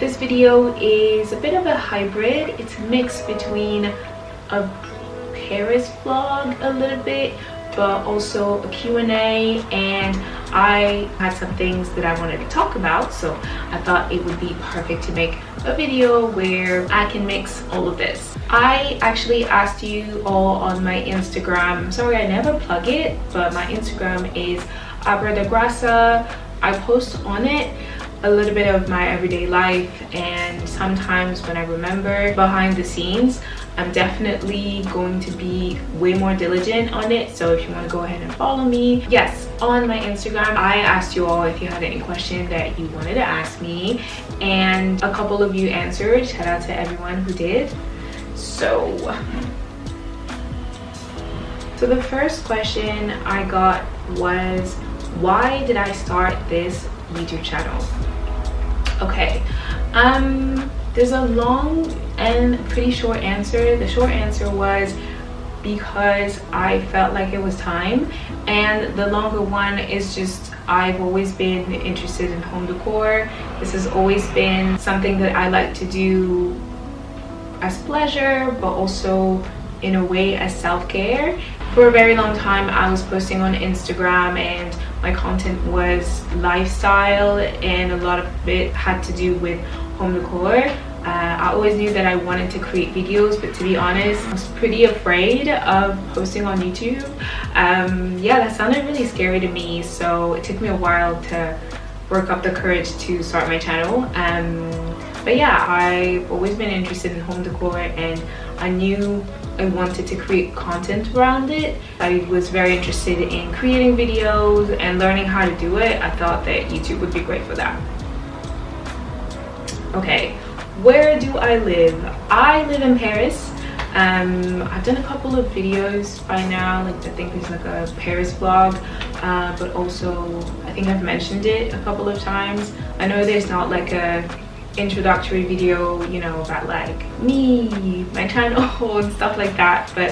This video is a bit of a hybrid. It's a mix between a Paris vlog a little bit, but also a Q&A, and I had some things that I wanted to talk about, so I thought it would be perfect to make a video where I can mix all of this. I actually asked you all on my Instagram. I'm sorry I never plug it, but my Instagram is Abra Dagraca. I post on it a little bit of my everyday life, and sometimes when I remember behind the scenes, I'm definitely going to be way more diligent on it. So if you want to go ahead and follow me. Yes, on my Instagram, I asked you all if you had any question that you wanted to ask me, and a couple of you answered. Shout out to everyone who did. So the first question I got was, why did I start this YouTube channel? Okay, there's a long and pretty short answer. The short answer was because I felt like it was time, and the longer one is just I've always been interested in home decor. This has always been something that I like to do as pleasure, but also in a way as self-care. For a very long time I was posting on Instagram, and my content was lifestyle, and a lot of it had to do with home decor. I always knew that I wanted to create videos, but to be honest, I was pretty afraid of posting on YouTube. Yeah, that sounded really scary to me, so it took me a while to work up the courage to start my channel. But yeah, I've always been interested in home decor, and I knew I wanted to create content around it. I was very interested in creating videos and learning how to do it. I thought that YouTube would be great for that. Okay, where do I live? I live in Paris. I've done a couple of videos by now, like I think there's like a Paris vlog, but also I think I've mentioned it a couple of times. I know there's not like a introductory video, you know, about like me, my channel and stuff like that, but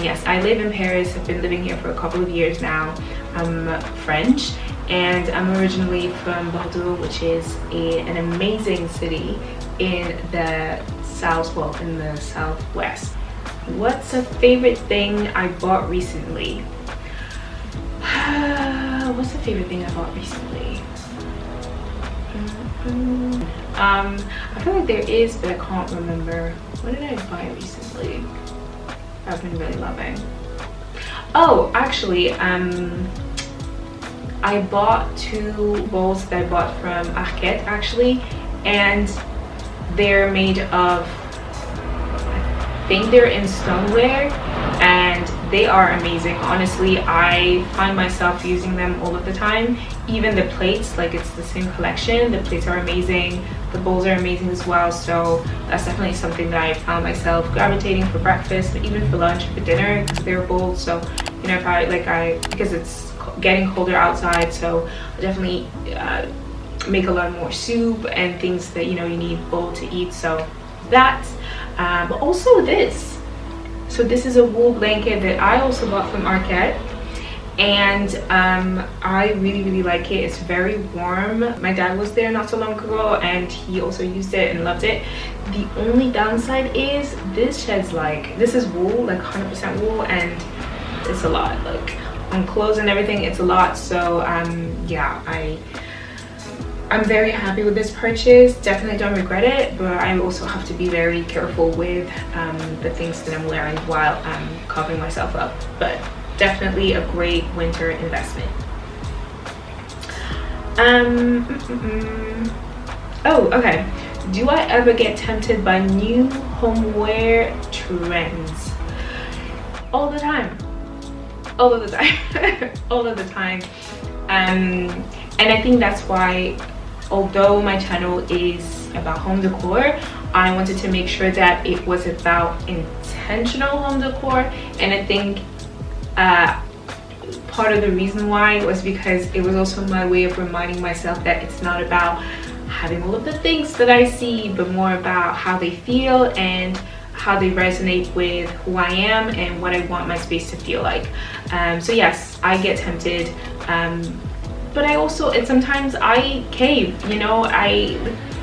yes, I live in Paris. I've been living here for a couple of years now. I'm French, and I'm originally from Bordeaux, which is an amazing city in the south, well, in the southwest. What's a favorite thing I bought recently? What's the favorite thing I bought recently? I feel like there is, but I can't remember. What did I buy recently I've been really loving? Oh, actually, I bought two bowls that I bought from Arquette actually, and they're made of, I think they're in stoneware, and they are amazing. Honestly, I find myself using them all of the time. Even the plates, like it's the same collection. The plates are amazing, the bowls are amazing as well, so that's definitely something that I found myself gravitating for breakfast, but even for lunch, for dinner, they're bowls. So, you know, if because it's getting colder outside, so I definitely make a lot more soup and things that, you know, you need bowl to eat. So that, but also this. So this is a wool blanket that I also bought from Arquette, and I really like it. It's very warm. My dad was there not so long ago, and he also used it and loved it. The only downside is this sheds, like, this is wool, like 100% wool, and it's a lot, like on clothes and everything, it's a lot. So yeah, I'm very happy with this purchase. Definitely don't regret it, but I also have to be very careful with the things that I'm wearing while I'm covering myself up. But definitely a great winter investment. Oh, okay. Do I ever get tempted by new homeware trends? All the time. All of the time. All of the time. And I think that's why, although my channel is about home decor, I wanted to make sure that it was about intentional home decor. And I think part of the reason why was because it was also my way of reminding myself that it's not about having all of the things that I see, but more about how they feel and how they resonate with who I am and what I want my space to feel like. So yes, I get tempted, but I also, sometimes I cave, you know,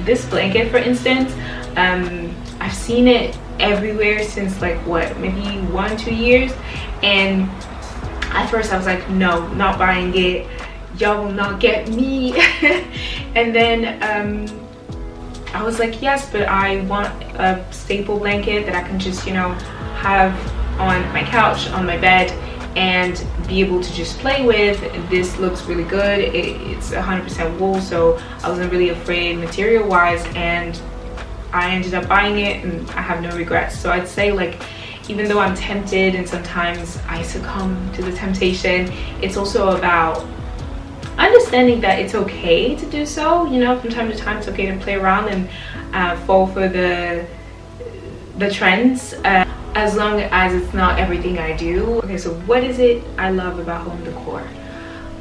this blanket, for instance, I've seen it everywhere since like what, maybe 1-2 years, and at first I was like, no, not buying it, y'all will not get me. And then I was like, yes, but I want a staple blanket that I can just, you know, have on my couch, on my bed, and be able to just play with. This looks really good. It's 100% wool, so I wasn't really afraid material wise, and I ended up buying it and I have no regrets. So I'd say, like, even though I'm tempted and sometimes I succumb to the temptation, it's also about understanding that it's okay to do so. You know, from time to time it's okay to play around and fall for the trends, as long as it's not everything I do. Okay, so what is it I love about home decor?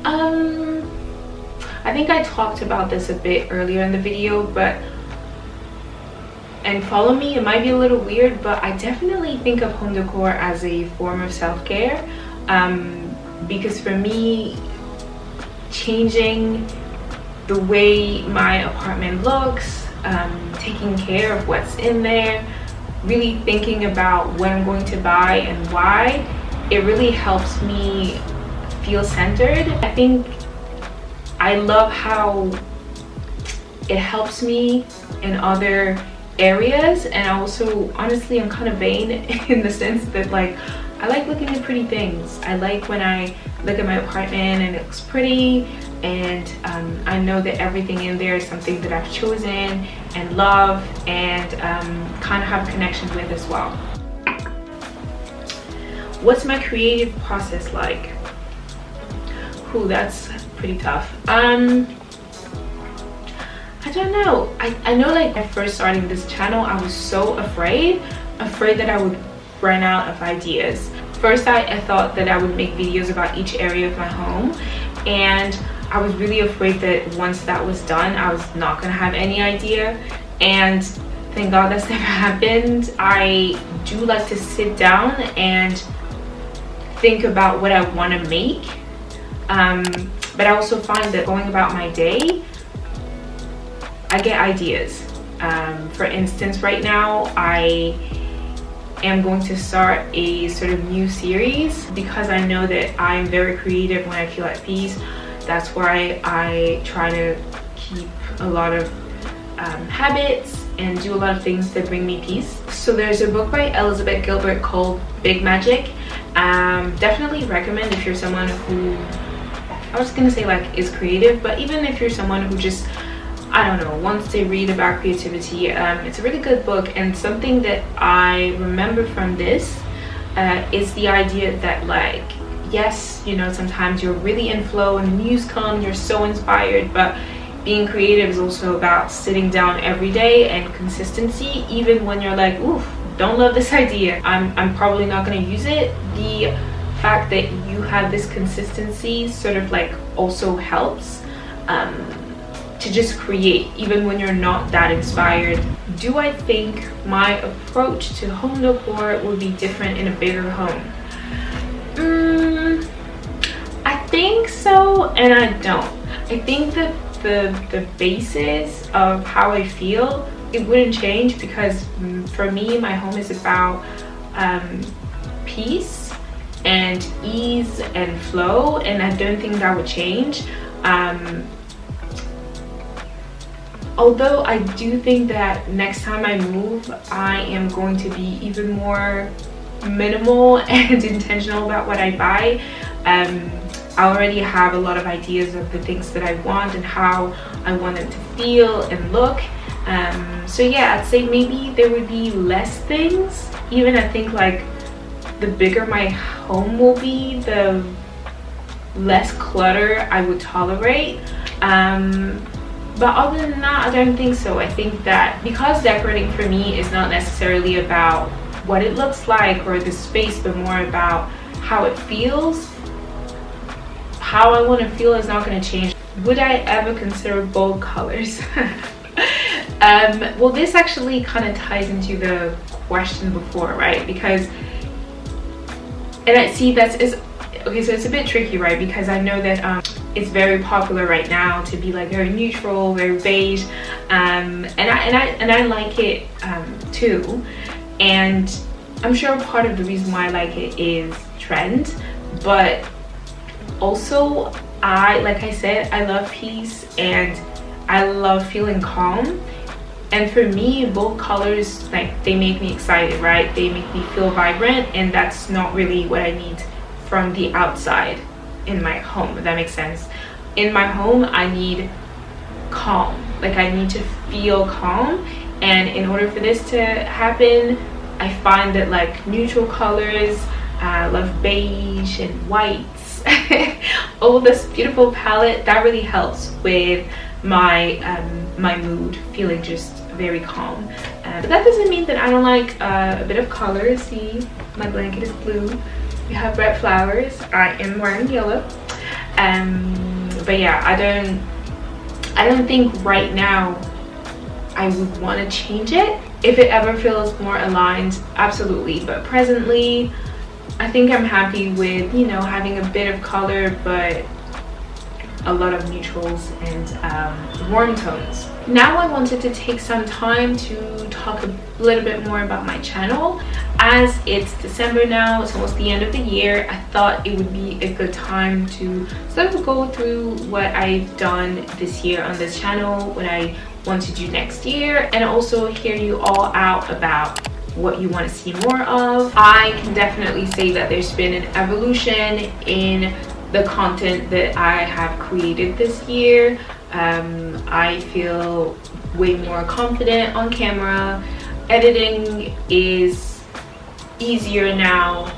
I think I talked about this a bit earlier in the video, but, and follow me, it might be a little weird, but I definitely think of home decor as a form of self-care, because for me, changing the way my apartment looks, taking care of what's in there, really thinking about what I'm going to buy and why, it really helps me feel centered. I think I love how it helps me in other areas, and also, honestly, I'm kind of vain in the sense that, like, I like looking at pretty things. I like when I look at my apartment and it looks pretty, and I know that everything in there is something that I've chosen and love, and kind of have a connection with as well. What's my creative process like? Ooh, that's pretty tough. I don't know. I know, like, at first starting this channel, I was so afraid that I would run out of ideas. First, I thought that I would make videos about each area of my home, and I was really afraid that once that was done, I was not gonna have any idea, and thank God that's never happened. I do like to sit down and think about what I want to make, but I also find that going about my day, I get ideas. For instance, right now I am going to start a sort of new series because I know that I'm very creative when I feel at peace. That's why I try to keep a lot of habits and do a lot of things that bring me peace. So there's a book by Elizabeth Gilbert called Big Magic. Definitely recommend if you're someone who, I was gonna say, like, is creative, but even if you're someone who just, I don't know, wants to read about creativity, it's a really good book. And something that I remember from this is the idea that, like, yes, you know, sometimes you're really in flow and the muse comes, you're so inspired, but being creative is also about sitting down every day and consistency, even when you're like, oof, don't love this idea, I'm probably not going to use it. The fact that you have this consistency sort of, like, also helps to just create even when you're not that inspired. Do I think my approach to home decor would be different in a bigger home? I think so, and I don't. I think that the basis of how I feel, it wouldn't change, because for me, my home is about peace and ease and flow, and I don't think that would change. Although I do think that next time I move, I am going to be even more minimal and intentional about what I buy. I already have a lot of ideas of the things that I want and how I want them to feel and look. So yeah, I'd say maybe there would be less things. Even I think, like, the bigger my home will be, the less clutter I would tolerate. But other than that, I don't think so. I think that because decorating for me is not necessarily about what it looks like or the space, but more about how it feels, how I want to feel is not going to change. Would I ever consider bold colors? Well, this actually kind of ties into the question before, right? Because, and I see okay, so it's a bit tricky, right? Because I know that it's very popular right now to be like very neutral, very beige, and I like it too. And I'm sure part of the reason why I like it is trend, but also like I said, I love peace and I love feeling calm. And for me, both colors, like, they make me excited, right? They make me feel vibrant, and that's not really what I need from the outside in my home, if that makes sense. In my home, I need calm. Like, I need to feel calm, and in order for this to happen, I find that like neutral colors, I love beige and whites, all this beautiful palette, that really helps with my my mood, feeling just very calm. But that doesn't mean that I don't like a bit of color. See, my blanket is blue, we have red flowers, I am wearing yellow. But yeah, I don't think right now I would want to change it. If it ever feels more aligned, absolutely, but presently I think I'm happy with, you know, having a bit of color but a lot of neutrals and warm tones. Now I wanted to take some time to talk a little bit more about my channel. As it's December now, it's almost the end of the year, I thought it would be a good time to sort of go through what I've done this year on this channel, what I want to do next year, and also hear you all out about what you want to see more of. I can definitely say that there's been an evolution in the content that I have created this year. I feel way more confident on camera. Editing is easier now,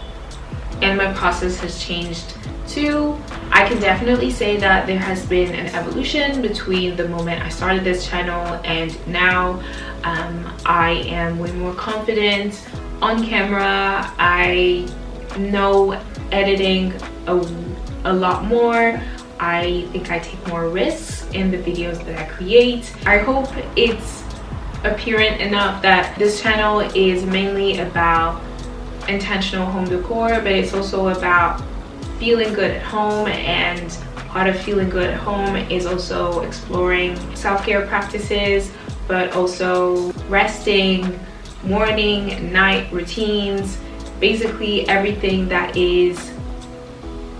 and my process has changed too. I can definitely say that there has been an evolution between the moment I started this channel and now. I am way more confident on camera. I know editing a lot more. I think I take more risks in the videos that I create. I hope it's apparent enough that this channel is mainly about intentional home decor, but it's also about feeling good at home, and part of feeling good at home is also exploring self-care practices, but also resting, morning, night routines, basically everything that is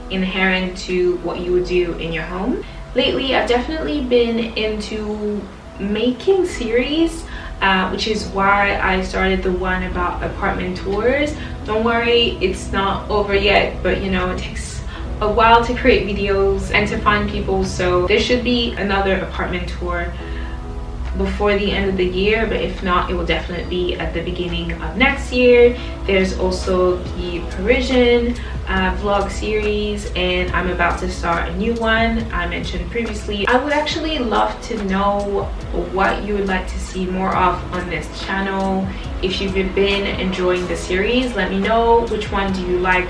inherent to what you would do in your home. Lately, I've definitely been into making series, which is why I started the one about apartment tours. Don't worry, it's not over yet, but you know, it takes a while to create videos and to find people, so there should be another apartment tour before the end of the year, but if not, it will definitely be at the beginning of next year. There's also the Parisian vlog series, and I'm about to start a new one I mentioned previously. I would actually love to know what you would like to see more of on this channel. If you've been enjoying the series, let me know which one do you like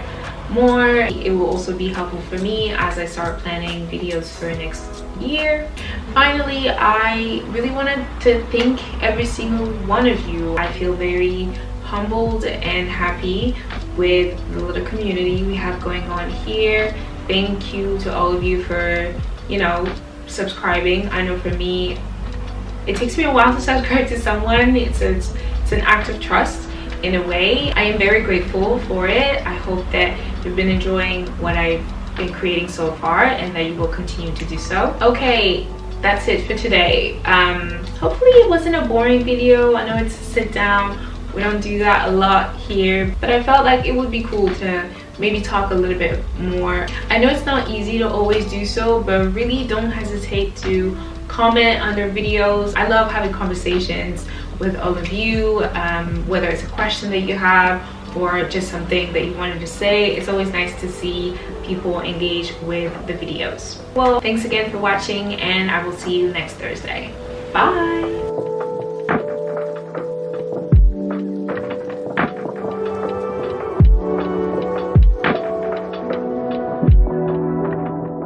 more. It will also be helpful for me as I start planning videos for next year. Finally, I really wanted to thank every single one of you. I feel very humbled and happy with the little community we have going on here. Thank you to all of you for, you know, subscribing. I know for me, it takes me a while to subscribe to someone. It's an act of trust in a way. I am very grateful for it. I hope that you've been enjoying what I've been creating so far, and that you will continue to do so. Okay, that's it for today. Hopefully it wasn't a boring video. I know it's a sit down, we don't do that a lot here, but I felt like it would be cool to maybe talk a little bit more. I know it's not easy to always do so, but really don't hesitate to comment under videos. I love having conversations with all of you, whether it's a question that you have or just something that you wanted to say. It's always nice to see people engage with the videos. Well, thanks again for watching, and I will see you next Thursday. Bye!